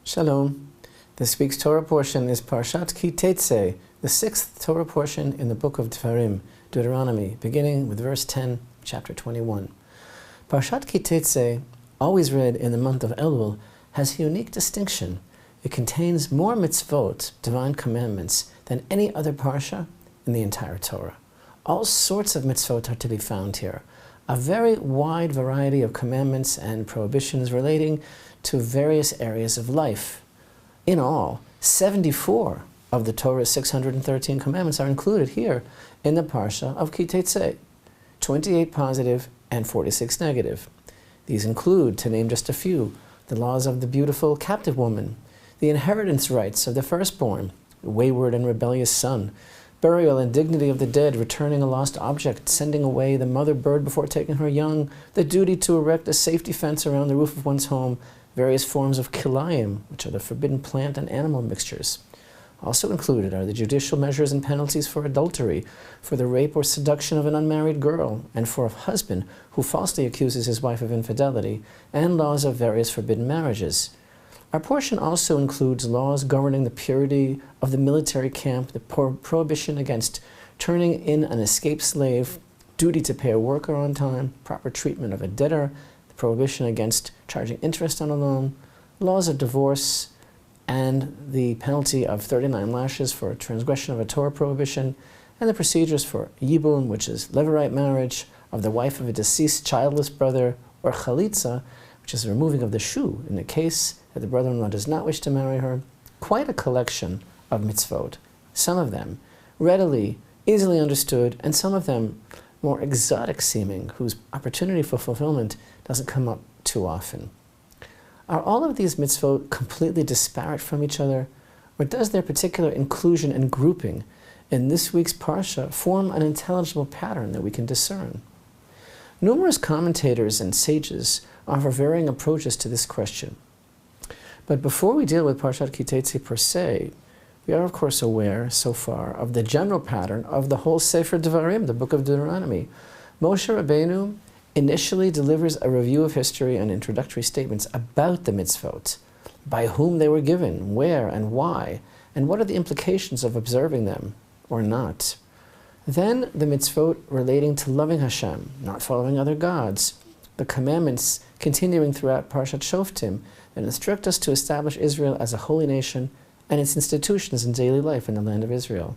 Shalom. This week's Torah portion is Parashat Ki Teitzei, the sixth Torah portion in the book of Deuteronomy, beginning with verse 10, chapter 21. Parashat Ki Teitzei, always read in the month of Elul, has a unique distinction. It contains more mitzvot, divine commandments, than any other parsha in the entire Torah. All sorts of mitzvot are to be found here. A very wide variety of commandments and prohibitions relating to various areas of life. In all, 74 of the Torah's 613 commandments are included here in the Parsha of Ki Teitzei, 28 positive and 46 negative. These include, to name just a few, the laws of the beautiful captive woman, the inheritance rights of the firstborn, the wayward and rebellious son, burial and dignity of the dead, returning a lost object, sending away the mother bird before taking her young, the duty to erect a safety fence around the roof of one's home, various forms of kilayim, which are the forbidden plant and animal mixtures. Also included are the judicial measures and penalties for adultery, for the rape or seduction of an unmarried girl, and for a husband who falsely accuses his wife of infidelity, and laws of various forbidden marriages. Our portion also includes laws governing the purity of the military camp, the prohibition against turning in an escaped slave, duty to pay a worker on time, proper treatment of a debtor, the prohibition against charging interest on a loan, laws of divorce, and the penalty of 39 lashes for transgression of a Torah prohibition, and the procedures for yibum, which is levirate marriage, of the wife of a deceased childless brother, or chalitza, which is the removing of the shoe in the case that the brother-in-law does not wish to marry her. Quite a collection of mitzvot, some of them readily, easily understood, and some of them more exotic seeming, whose opportunity for fulfillment doesn't come up too often. Are all of these mitzvot completely disparate from each other, or does their particular inclusion and grouping in this week's parsha form an intelligible pattern that we can discern? Numerous commentators and sages offer varying approaches to this question. But before we deal with Parashat Ki Teitzei per se, we are of course aware so far of the general pattern of the whole Sefer Devarim, the book of Deuteronomy. Moshe Rabbeinu initially delivers a review of history and introductory statements about the mitzvot, by whom they were given, where and why, and what are the implications of observing them or not. Then the mitzvot relating to loving Hashem, not following other gods, the commandments continuing throughout Parshat Shoftim that instruct us to establish Israel as a holy nation and its institutions in daily life in the land of Israel.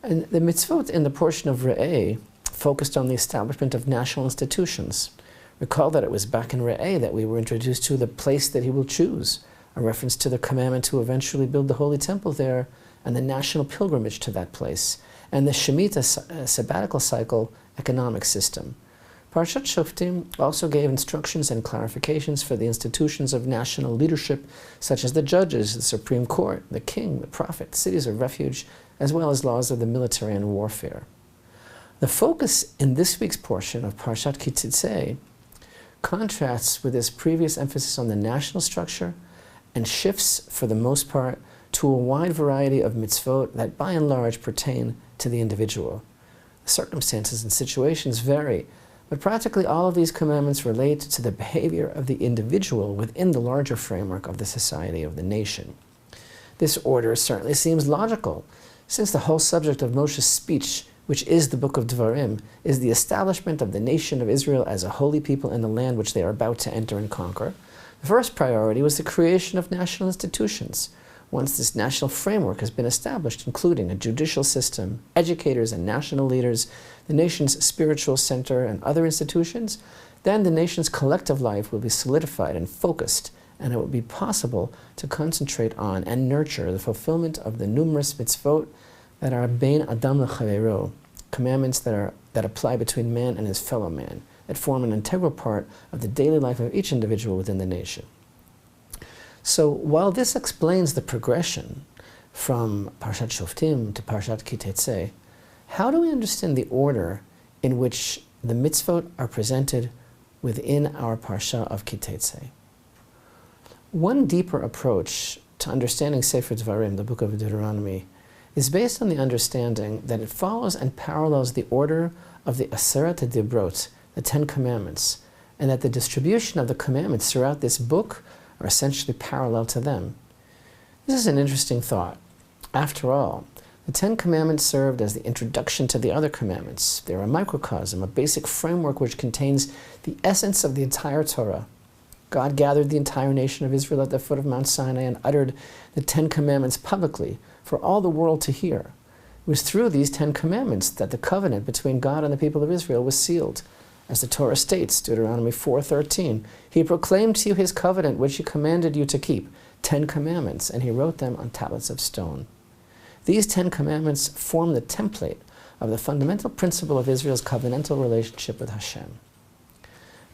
And the mitzvot in the portion of Re'eh focused on the establishment of national institutions. Recall that it was back in Re'eh that we were introduced to the place that he will choose, a reference to the commandment to eventually build the Holy Temple there and the national pilgrimage to that place, and the Shemitah sabbatical cycle economic system. Parshat Shoftim also gave instructions and clarifications for the institutions of national leadership, such as the judges, the Supreme Court, the king, the prophet, cities of refuge, as well as laws of the military and warfare. The focus in this week's portion of Parashat Ki Teitzei contrasts with this previous emphasis on the national structure and shifts, for the most part, to a wide variety of mitzvot that by and large pertain to the individual. The circumstances and situations vary, but practically all of these commandments relate to the behavior of the individual within the larger framework of the society of the nation. This order certainly seems logical, since the whole subject of Moshe's speech, which is the book of Devarim, is the establishment of the nation of Israel as a holy people in the land which they are about to enter and conquer. The first priority was the creation of national institutions. Once this national framework has been established, including a judicial system, educators and national leaders, the nation's spiritual center and other institutions, then the nation's collective life will be solidified and focused, and it will be possible to concentrate on and nurture the fulfillment of the numerous mitzvot that are bein adam lechaveiro, commandments that apply between man and his fellow man, that form an integral part of the daily life of each individual within the nation. So while this explains the progression from Parashat Shoftim to Parashat Ki Teitzei, how do we understand the order in which the mitzvot are presented within our Parsha of Ki Teitzei? One deeper approach to understanding Sefer Devarim, the book of Deuteronomy, is based on the understanding that it follows and parallels the order of the Aseret HaDibrot, the Ten Commandments, and that the distribution of the commandments throughout this book are essentially parallel to them. This is an interesting thought. After all, the Ten Commandments served as the introduction to the other commandments. They are a microcosm, a basic framework which contains the essence of the entire Torah. God gathered the entire nation of Israel at the foot of Mount Sinai and uttered the Ten Commandments publicly for all the world to hear. It was through these Ten Commandments that the covenant between God and the people of Israel was sealed. As the Torah states, Deuteronomy 4:13, He proclaimed to you His covenant which He commanded you to keep, 10 commandments, and He wrote them on tablets of stone. These 10 commandments form the template of the fundamental principle of Israel's covenantal relationship with Hashem.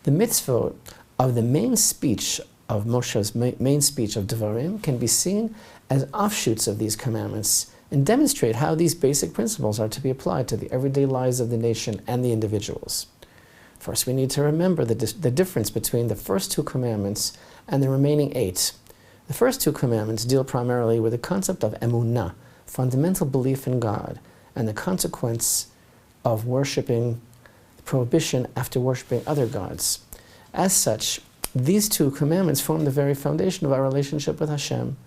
The mitzvot of the main speech of Moshe's main speech of Devarim can be seen as offshoots of these commandments and demonstrate how these basic principles are to be applied to the everyday lives of the nation and the individuals. First, we need to remember the difference between the first 2 commandments and the remaining 8. The first 2 commandments deal primarily with the concept of emunah, fundamental belief in God, and the consequence of worshiping, prohibition after worshiping other gods. As such, these 2 commandments form the very foundation of our relationship with Hashem.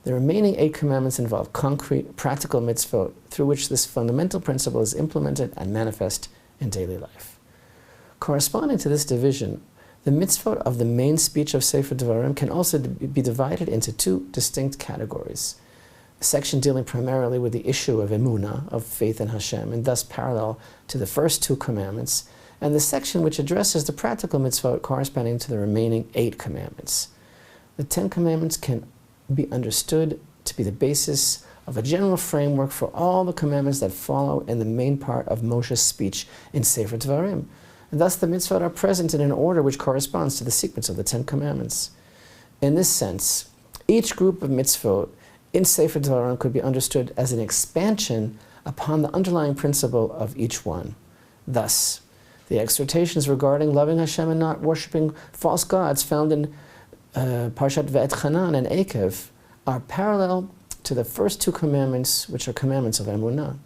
The remaining 8 commandments involve concrete, practical mitzvot through which this fundamental principle is implemented and manifest in daily life. Corresponding to this division, the mitzvot of the main speech of Sefer Devarim can also be divided into 2 distinct categories. A section dealing primarily with the issue of emunah, of faith in Hashem, and thus parallel to the first 2 commandments, and the section which addresses the practical mitzvot corresponding to the remaining 8 commandments. The 10 commandments can be understood to be the basis of a general framework for all the commandments that follow in the main part of Moshe's speech in Sefer Devarim. And thus the mitzvot are present in an order which corresponds to the sequence of the 10 commandments. In this sense, each group of mitzvot in Sefer Devarim could be understood as an expansion upon the underlying principle of each one. Thus, the exhortations regarding loving Hashem and not worshipping false gods found in Parshat Ve'etchanan and Ekev are parallel to the first 2 commandments, which are commandments of emunah.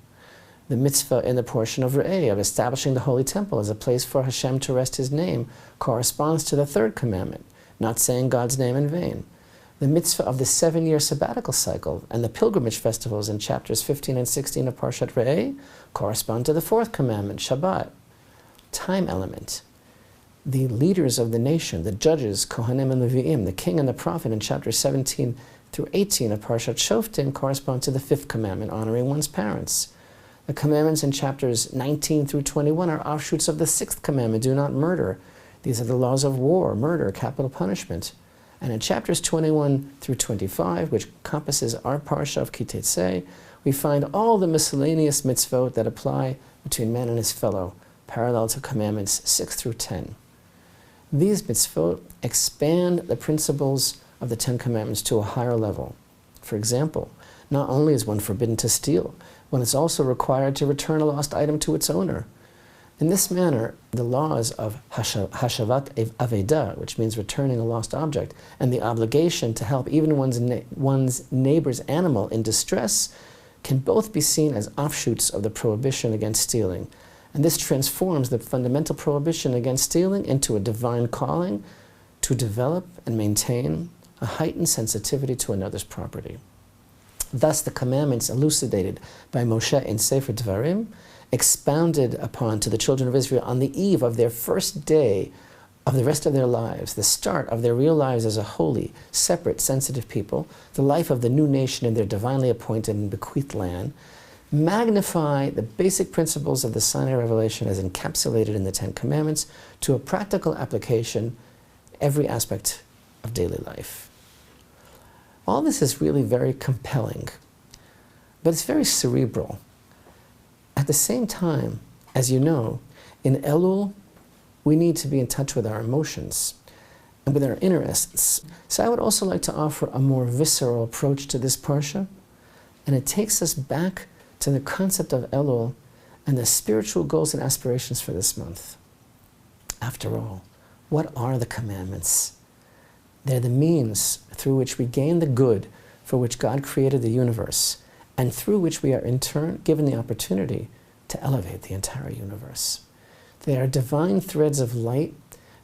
The mitzvah in the portion of Re'eh, of establishing the holy temple as a place for Hashem to rest His name, corresponds to the 3rd commandment, not saying God's name in vain. The mitzvah of the 7-year sabbatical cycle and the pilgrimage festivals in chapters 15 and 16 of Parshat Re'eh correspond to the 4th commandment, Shabbat. Time element. The leaders of the nation, the judges, Kohanim and Leviim, the king and the prophet in chapters 17 through 18 of Parshat Shoftim correspond to the 5th commandment, honoring one's parents. The commandments in chapters 19 through 21 are offshoots of the 6th commandment, do not murder. These are the laws of war, murder, capital punishment. And in chapters 21 through 25, which encompasses our Parashat Ki Teitzei, we find all the miscellaneous mitzvot that apply between man and his fellow, parallel to commandments 6 through 10. These mitzvot expand the principles of the 10 commandments to a higher level. For example, not only is one forbidden to steal, one is also required to return a lost item to its owner. In this manner, the laws of Hashavat Avedah, which means returning a lost object, and the obligation to help even one's neighbor's animal in distress can both be seen as offshoots of the prohibition against stealing. And this transforms the fundamental prohibition against stealing into a divine calling to develop and maintain a heightened sensitivity to another's property. Thus, the commandments elucidated by Moshe in Sefer Devarim, expounded upon to the children of Israel on the eve of their first day of the rest of their lives, the start of their real lives as a holy, separate, sensitive people, the life of the new nation in their divinely appointed and bequeathed land, magnify the basic principles of the Sinai revelation as encapsulated in the 10 Commandments to a practical application every aspect of daily life. All this is really very compelling, but it's very cerebral. At the same time, as you know, in Elul, we need to be in touch with our emotions and with our interests. So I would also like to offer a more visceral approach to this Parsha, and it takes us back to the concept of Elul and the spiritual goals and aspirations for this month. After all, what are the commandments? They're the means through which we gain the good for which God created the universe, and through which we are in turn given the opportunity to elevate the entire universe. They are divine threads of light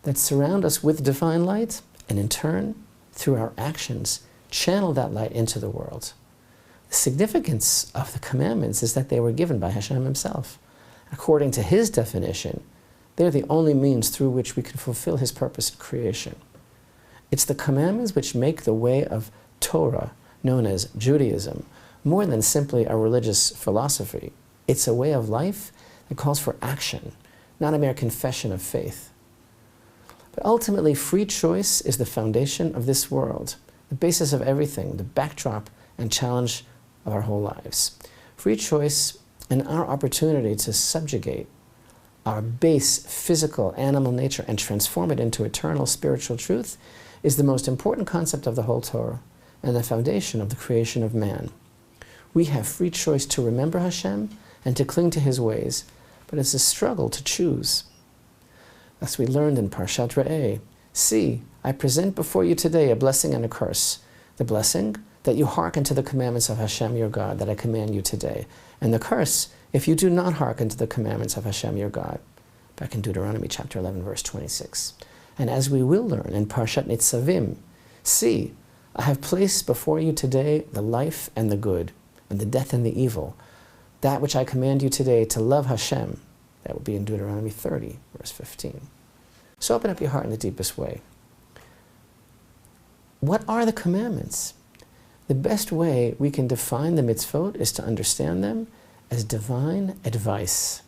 that surround us with divine light, and in turn, through our actions, channel that light into the world. The significance of the commandments is that they were given by Hashem himself. According to his definition, they're the only means through which we can fulfill his purpose in creation. It's the commandments which make the way of Torah, known as Judaism, more than simply a religious philosophy. It's a way of life that calls for action, not a mere confession of faith. But ultimately, free choice is the foundation of this world, the basis of everything, the backdrop and challenge of our whole lives. Free choice and our opportunity to subjugate our base physical animal nature and transform it into eternal spiritual truth is the most important concept of the whole Torah and the foundation of the creation of man. We have free choice to remember Hashem and to cling to his ways, but it's a struggle to choose. As we learned in Parshat Re'eh, see, I present before you today a blessing and a curse. The blessing, that you hearken to the commandments of Hashem your God that I command you today. And the curse, if you do not hearken to the commandments of Hashem your God. Back in Deuteronomy chapter 11, verse 26. And as we will learn in Parashat Nitzavim, see, I have placed before you today the life and the good, and the death and the evil. That which I command you today to love Hashem. That will be in Deuteronomy 30, verse 15. So open up your heart in the deepest way. What are the commandments? The best way we can define the mitzvot is to understand them as divine advice.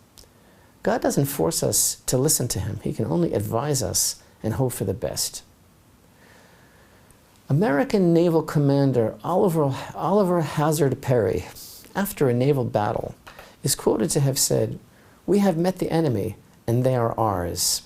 God doesn't force us to listen to him. He can only advise us and hope for the best. American naval commander Oliver Hazard Perry, after a naval battle, is quoted to have said, "We have met the enemy, and they are ours."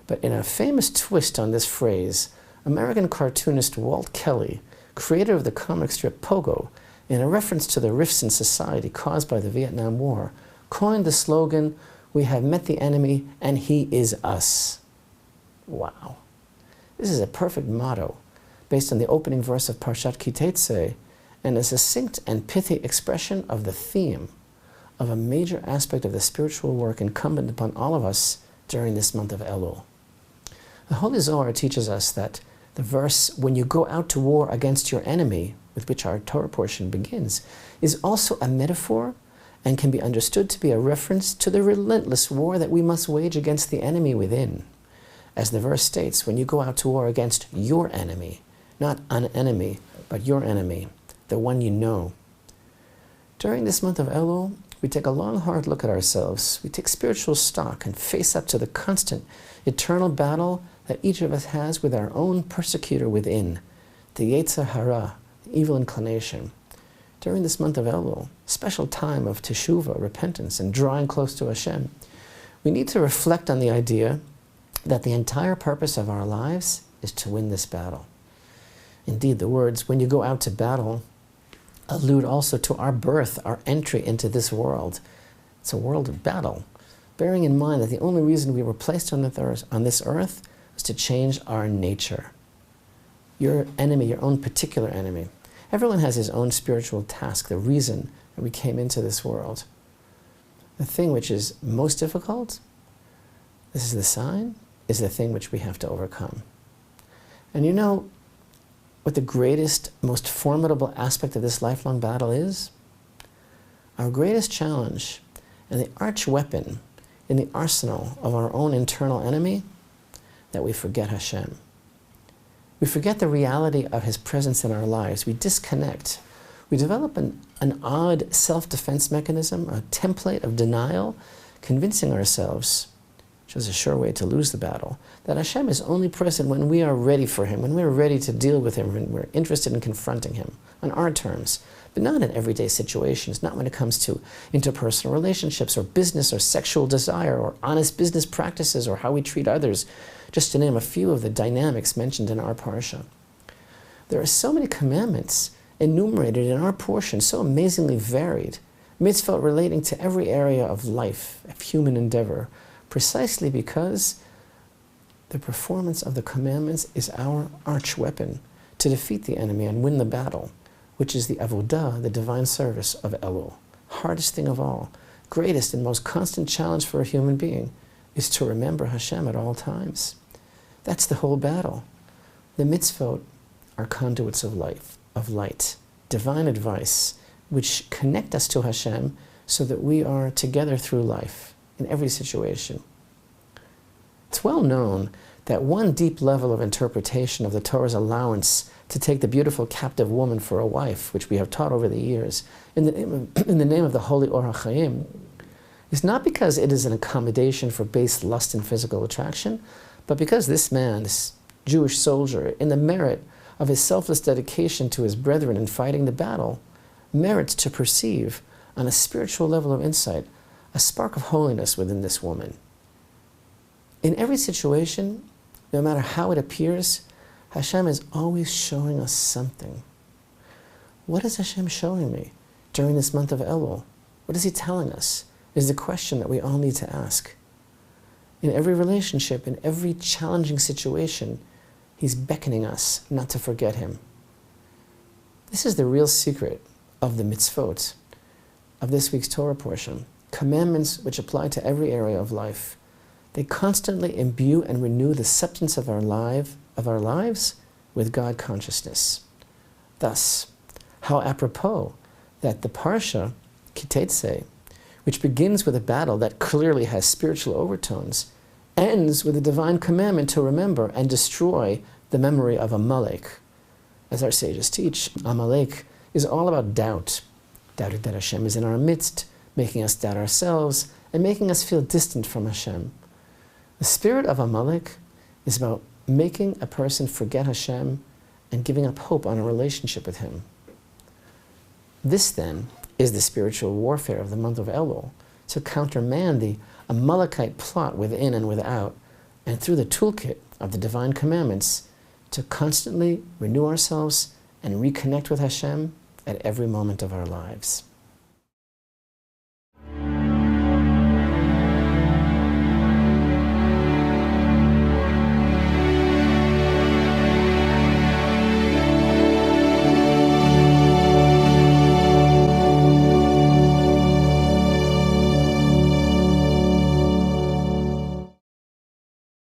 But in a famous twist on this phrase, American cartoonist Walt Kelly, creator of the comic strip Pogo, in a reference to the rifts in society caused by the Vietnam War, coined the slogan, "We have met the enemy, and he is us." Wow. This is a perfect motto, based on the opening verse of Parashat Ki Teitzei, and a succinct and pithy expression of the theme of a major aspect of the spiritual work incumbent upon all of us during this month of Elul. The Holy Zohar teaches us that the verse, "When you go out to war against your enemy," with which our Torah portion begins, is also a metaphor and can be understood to be a reference to the relentless war that we must wage against the enemy within. As the verse states, when you go out to war against your enemy, not an enemy, but your enemy, the one you know. During this month of Elul, we take a long, hard look at ourselves. We take spiritual stock and face up to the constant, eternal battle that each of us has with our own persecutor within, the Yetzer Hara, the evil inclination. During this month of Elul, special time of teshuvah, repentance, and drawing close to Hashem, we need to reflect on the idea that the entire purpose of our lives is to win this battle. Indeed, the words, "when you go out to battle," allude also to our birth, our entry into this world. It's a world of battle, bearing in mind that the only reason we were placed on this earth was to change our nature. Your enemy, your own particular enemy. Everyone has his own spiritual task, the reason that we came into this world. The thing which is most difficult, this is the sign, is the thing which we have to overcome. And you know what the greatest, most formidable aspect of this lifelong battle is? Our greatest challenge and the arch weapon in the arsenal of our own internal enemy, that we forget Hashem. We forget the reality of his presence in our lives. We disconnect. We develop an odd self-defense mechanism, a template of denial, convincing ourselves, which is a sure way to lose the battle, that Hashem is only present when we are ready for him, when we're ready to deal with him, when we're interested in confronting him on our terms, but not in everyday situations, not when it comes to interpersonal relationships or business or sexual desire or honest business practices or how we treat others, just to name a few of the dynamics mentioned in our Parsha. There are so many commandments enumerated in our portion, so amazingly varied, mitzvot relating to every area of life, of human endeavor, precisely because the performance of the commandments is our arch weapon to defeat the enemy and win the battle, which is the avodah, the divine service of Elul. Hardest thing of all, greatest and most constant challenge for a human being is to remember Hashem at all times. That's the whole battle. The mitzvot are conduits of light, divine advice, which connect us to Hashem so that we are together through life in every situation. It's well known that one deep level of interpretation of the Torah's allowance to take the beautiful captive woman for a wife, which we have taught over the years, in the name of the holy Or HaChaim, is not because it is an accommodation for base lust and physical attraction, but because this man, this Jewish soldier, in the merit of his selfless dedication to his brethren in fighting the battle, merits to perceive, on a spiritual level of insight, a spark of holiness within this woman. In every situation, no matter how it appears, Hashem is always showing us something. What is Hashem showing me during this month of Elul? What is He telling us? Is the question that we all need to ask. In every relationship, in every challenging situation, He's beckoning us not to forget Him. This is the real secret of the mitzvot, of this week's Torah portion. Commandments which apply to every area of life. They constantly imbue and renew the substance of our lives with God consciousness. Thus, how apropos that the Parashat Ki Teitzei, which begins with a battle that clearly has spiritual overtones, ends with a divine commandment to remember and destroy the memory of Amalek. As our sages teach, Amalek is all about doubt. Doubting that Hashem is in our midst, making us doubt ourselves, and making us feel distant from Hashem. The spirit of Amalek is about making a person forget Hashem and giving up hope on a relationship with Him. This, then, is the spiritual warfare of the month of Elul, to countermand the Amalekite plot within and without, and through the toolkit of the divine commandments, to constantly renew ourselves and reconnect with Hashem at every moment of our lives.